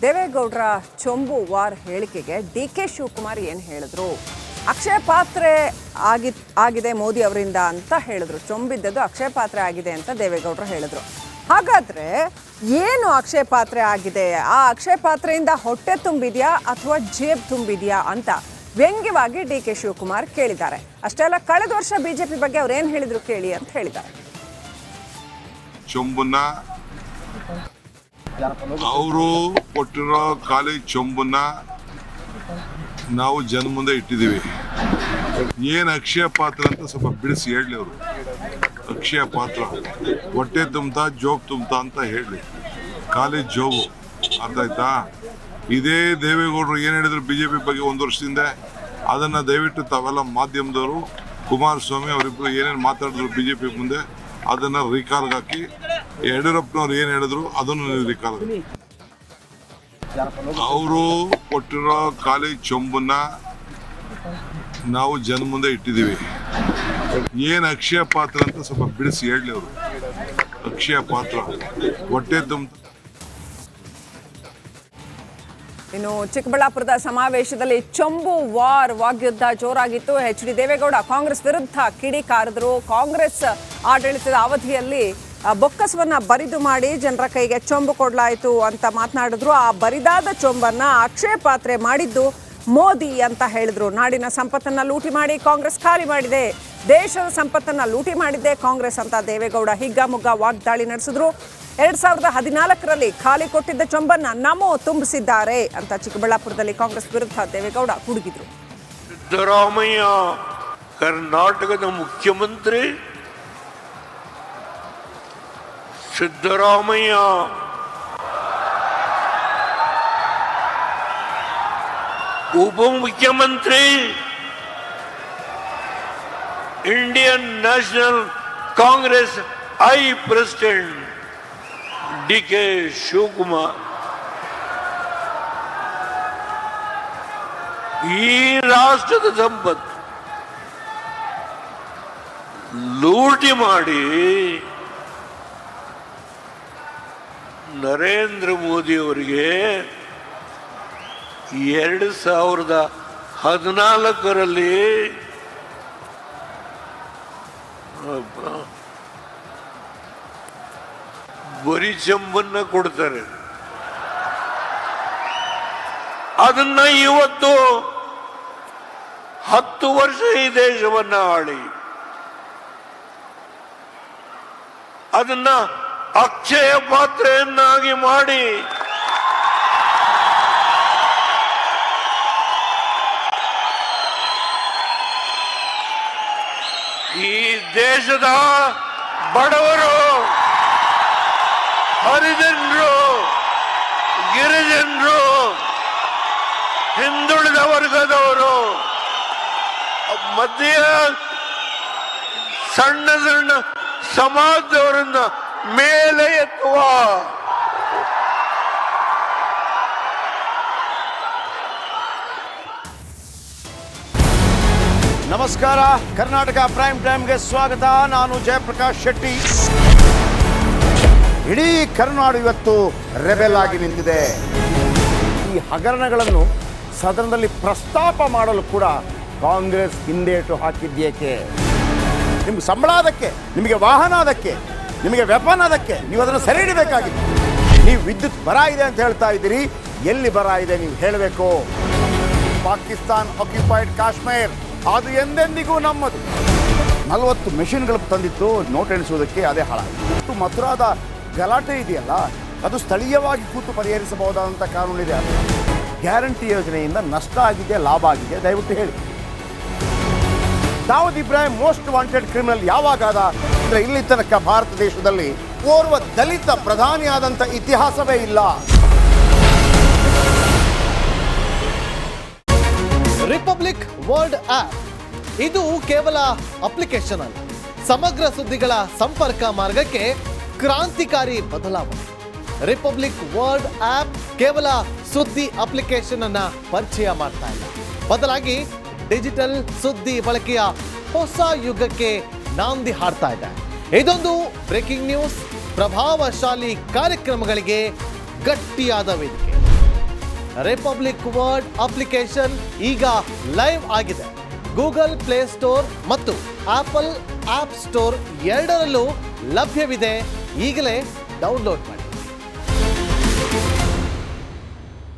ದೇವೇಗೌಡರ ಚೊಂಬು ವಾರ್ ಹೇಳಿಕೆಗೆ ಡಿ.ಕೆ. ಶಿವಕುಮಾರ್ ಏನು ಹೇಳಿದ್ರು? ಅಕ್ಷಯ ಪಾತ್ರೆ ಆಗಿದೆ ಮೋದಿ ಅವರಿಂದ ಅಂತ ಹೇಳಿದ್ರು. ಚೊಂಬಿದ್ದದ್ದು ಅಕ್ಷಯ ಪಾತ್ರೆ ಆಗಿದೆ ಅಂತ ದೇವೇಗೌಡರು ಹೇಳಿದ್ರು. ಹಾಗಾದ್ರೆ ಏನು ಅಕ್ಷಯ ಪಾತ್ರೆ ಆಗಿದೆ? ಆ ಅಕ್ಷಯ ಪಾತ್ರೆಯಿಂದ ಹೊಟ್ಟೆ ತುಂಬಿದೆಯಾ ಅಥವಾ ಜೇಬ್ ತುಂಬಿದೆಯಾ ಅಂತ ವ್ಯಂಗ್ಯವಾಗಿ ಡಿ.ಕೆ. ಶಿವಕುಮಾರ್ ಕೇಳಿದ್ದಾರೆ. ಅಷ್ಟೇ ಅಲ್ಲ, ಕಳೆದ ವರ್ಷ ಬಿಜೆಪಿ ಬಗ್ಗೆ ಅವ್ರು ಏನು ಹೇಳಿದ್ರು ಕೇಳಿ ಅಂತ ಹೇಳಿದ್ದಾರೆ. ಚೊಂಬನ್ನ ಅವರು ಕೊಟ್ಟಿರೋ ಖಾಲಿ ಚೊಂಬನ್ನ ನಾವು ಜನ ಮುಂದೆ ಇಟ್ಟಿದ್ದೀವಿ. ಏನು ಅಕ್ಷಯ ಪಾತ್ರ ಅಂತ ಸ್ವಲ್ಪ ಬಿಡಿಸಿ ಹೇಳಲಿ. ಅವರು ಅಕ್ಷಯ ಪಾತ್ರ ಹೊಟ್ಟೆ ತುಂಬ್ತಾ ಜೋಬ್ ತುಂಬ್ತಾ ಅಂತ ಹೇಳಲಿ. ಖಾಲಿ ಜೋಬು, ಅರ್ಥ ಆಯ್ತಾ? ಇದೇ ದೇವೇಗೌಡರು ಏನು ಹೇಳಿದ್ರು ಬಿಜೆಪಿ ಬಗ್ಗೆ ಒಂದು ವರ್ಷದಿಂದ, ಅದನ್ನು ದಯವಿಟ್ಟು ತಾವೆಲ್ಲ ಮಾಧ್ಯಮದವರು, ಕುಮಾರಸ್ವಾಮಿ ಅವರಿಬ್ಬರು ಏನೇನು ಮಾತಾಡಿದ್ರು ಬಿಜೆಪಿ ಮುಂದೆ ಅದನ್ನು ರಿಕಾರ್ಡ್ಗೆ ಹಾಕಿ, ಯಡಿಯೂರಪ್ಪನವ್ರು ಏನು ಹೇಳಿದ್ರು ಅದನ್ನು ನೀವು ರಿಕಾರ್ಡ್. ಅವರು ಕೊಟ್ಟಿರೋ ಖಾಲಿ ಚೊಂಬನ್ನ ನಾವು ಜನ ಮುಂದೆ ಇಟ್ಟಿದ್ದೀವಿ. ಏನು ಅಕ್ಷಯ ಪಾತ್ರ ಅಂತ ಸ್ವಲ್ಪ ಬಿಡಿಸಿ ಹೇಳಲಿ. ಅವರು ಅಕ್ಷಯ ಪಾತ್ರ ಹೊಟ್ಟೆ ತುಂಬ. ಇನ್ನು ಚಿಕ್ಕಬಳ್ಳಾಪುರದ ಸಮಾವೇಶದಲ್ಲಿ ಚೊಂಬು ವಾರ್ ವಾಗ್ಯುದ್ಧ ಜೋರಾಗಿತ್ತು. ಎಚ್.ಡಿ. ದೇವೇಗೌಡ ಕಾಂಗ್ರೆಸ್ ವಿರುದ್ಧ ಕಿಡಿಕಾರಿದ್ರು. ಕಾಂಗ್ರೆಸ್ ಆಡಳಿತದ ಅವಧಿಯಲ್ಲಿ ಬೊಕ್ಕಸವನ್ನ ಬರಿದು ಮಾಡಿ ಜನರ ಕೈಗೆ ಚೊಂಬು ಕೊಡಲಾಯಿತು ಅಂತ ಮಾತನಾಡಿದ್ರು. ಆ ಬರಿದಾದ ಚೊಂಬನ್ನ ಅಕ್ಷಯ ಪಾತ್ರೆ ಮಾಡಿದ್ದು ಮೋದಿ ಅಂತ ಹೇಳಿದ್ರು. ನಾಡಿನ ಸಂಪತ್ತನ್ನ ಲೂಟಿ ಮಾಡಿ ಕಾಂಗ್ರೆಸ್ ಖಾಲಿ ಮಾಡಿದೆ, ದೇಶದ ಸಂಪತ್ತನ್ನ ಲೂಟಿ ಮಾಡಿದ್ದೆ ಕಾಂಗ್ರೆಸ್ ಅಂತ ದೇವೇಗೌಡ ಹಿಗ್ಗಾಮುಗ್ಗಾ ವಾಗ್ದಾಳಿ ನಡೆಸಿದ್ರು. 2014ರಲ್ಲಿ ಖಾಲಿ ಕೊಟ್ಟಿದ್ದ ಚೊಂಬನ್ನ ನಮೋ ತುಂಬಿಸಿದ್ದಾರೆ ಅಂತ ಚಿಕ್ಕಬಳ್ಳಾಪುರದಲ್ಲಿ ಕಾಂಗ್ರೆಸ್ ವಿರುದ್ಧ ದೇವೇಗೌಡ ಗುಡುಗಿದ್ರು. ಸಿದ್ದರಾಮಯ್ಯ ಕರ್ನಾಟಕದ ಮುಖ್ಯಮಂತ್ರಿ, ಸಿದ್ದರಾಮಯ್ಯ ಉಪಮುಖ್ಯಮಂತ್ರಿ, Indian National Congress I president D K. Shivakumar ಈ ರಾಷ್ಟ್ರದ ಸಂಪತ್ತು ಲೂಟಿ ಮಾಡಿ ನರೇಂದ್ರ ಮೋದಿ ಅವರಿಗೆ 2014ರಲ್ಲಿ ಬರಿ ಚಂಬನ್ನ ಕೊಡ್ತಾರೆ. ಅದನ್ನ ಇವತ್ತು 10 ವರ್ಷ ಈ ದೇಶವನ್ನ ಆಳಿ ಅದನ್ನ ಅಕ್ಷಯ ಪಾತ್ರೆಯನ್ನಾಗಿ ಮಾಡಿ ಈ ದೇಶದ ಬಡವರು, ಹರಿಜನರು, ಗಿರಿಜನರು, ಹಿಂದುಳಿದ ವರ್ಗದವರು, ಮಧ್ಯ ಸಣ್ಣ ಸಣ್ಣ ಸಮಾಜದವರನ್ನ ಮೇಲೆ ಎತ್ತುವ ನಮಸ್ಕಾರ. ಕರ್ನಾಟಕ ಪ್ರೈಮ್ ಟೈಮ್ಗೆ ಸ್ವಾಗತ. ನಾನು ಜಯಪ್ರಕಾಶ್ ಶೆಟ್ಟಿ. ಇಡೀ ಕರ್ನಾಡು ಇವತ್ತು ರೆಬೆಲ್ ಆಗಿ ನಿಂತಿದೆ. ಈ ಹಗರಣಗಳನ್ನು ಸದನದಲ್ಲಿ ಪ್ರಸ್ತಾಪ ಮಾಡಲು ಕೂಡ ಕಾಂಗ್ರೆಸ್ ಹಿಂದೇಟು ಹಾಕಿದ್ದೇಕೆ? ನಿಮ್ಗೆ ಸಂಬಳ ಅದಕ್ಕೆ, ನಿಮಗೆ ವಾಹನ ಅದಕ್ಕೆ, ನಿಮಗೆ ವೆಪನ್ ಅದಕ್ಕೆ, ನೀವು ಅದನ್ನು ಸೆರೆ ಹಿಡಿಬೇಕಾಗಿತ್ತು. ನೀವು ವಿದ್ಯುತ್ ಬರ ಇದೆ ಅಂತ ಹೇಳ್ತಾ ಇದ್ದೀರಿ. ಎಲ್ಲಿ ಬರ ಇದೆ ನೀವು ಹೇಳಬೇಕು. ಪಾಕಿಸ್ತಾನ್ ಆಕ್ಯುಪೈಡ್ ಕಾಶ್ಮೀರ್ ಅದು ಎಂದೆಂದಿಗೂ ನಮ್ಮದು. 40 ಮೆಷಿನ್ಗಳು ತಂದಿತ್ತು ನೋಟ್ ಎಣಿಸುವುದಕ್ಕೆ, ಅದೇ ಹಾಳಾಯಿತು. ಮಥುರಾದ ಗಲಾಟೆ ಇದೆಯಲ್ಲ, ಅದು ಸ್ಥಳೀಯವಾಗಿ ಕೂತು ಪರಿಹರಿಸಬಹುದಾದಂಥ ಕಾನೂನಿದೆ. ಗ್ಯಾರಂಟಿ ಯೋಜನೆಯಿಂದ ನಷ್ಟ ಆಗಿದೆ, ಲಾಭ ಆಗಿದೆ, ದಯವಿಟ್ಟು ಹೇಳಿ. Dawood Ibrahim most wanted criminal ಯಾವಾಗಾದ ಅಂದರೆ ಇಲ್ಲಿ ತನಕ ಭಾರತ ದೇಶದಲ್ಲಿ ಓರ್ವ ದಲಿತ ಪ್ರಧಾನಿಯಾದಂಥ ಇತಿಹಾಸವೇ ಇಲ್ಲ. ರಿಪಬ್ಲಿಕ್ ವರ್ಲ್ಡ್ ಆಪ್ ಇದು ಕೇವಲ ಅಪ್ಲಿಕೇಶನ್ ಅಲ್ಲ, ಸಮಗ್ರ ಸುದ್ದಿಗಳ ಸಂಪರ್ಕ ಮಾರ್ಗಕ್ಕೆ ಕ್ರಾಂತಿಕಾರಿ ಬದಲಾವಣೆ. ರಿಪಬ್ಲಿಕ್ ವರ್ಲ್ಡ್ ಆಪ್ ಕೇವಲ ಸುದ್ದಿ ಅಪ್ಲಿಕೇಶನ್ ಅನ್ನ ಪರಿಚಯ ಮಾಡ್ತಾ ಇಲ್ಲ, ಬದಲಾಗಿ ಡಿಜಿಟಲ್ ಸುದ್ದಿ ಬಳಕೆಯ ಹೊಸ ಯುಗಕ್ಕೆ ನಾಂದಿ ಹಾಡ್ತಾ ಇದೆ. ಇದೊಂದು ಬ್ರೇಕಿಂಗ್ ನ್ಯೂಸ್, ಪ್ರಭಾವಶಾಲಿ ಕಾರ್ಯಕ್ರಮಗಳಿಗೆ ಗಟ್ಟಿಯಾದ ವೇದಿಕೆ. ರಿಪಬ್ಲಿಕ್ ವರ್ಡ್ ಅಪ್ಲಿಕೇಶನ್ ಈಗ ಲೈವ್ ಆಗಿದೆ. ಗೂಗಲ್ ಪ್ಲೇಸ್ಟೋರ್ ಮತ್ತು ಆಪಲ್ ಆಪ್ ಸ್ಟೋರ್ ಎರಡರಲ್ಲೂ ಲಭ್ಯವಿದೆ. ಈಗಲೇ ಡೌನ್ಲೋಡ್ ಮಾಡಿ.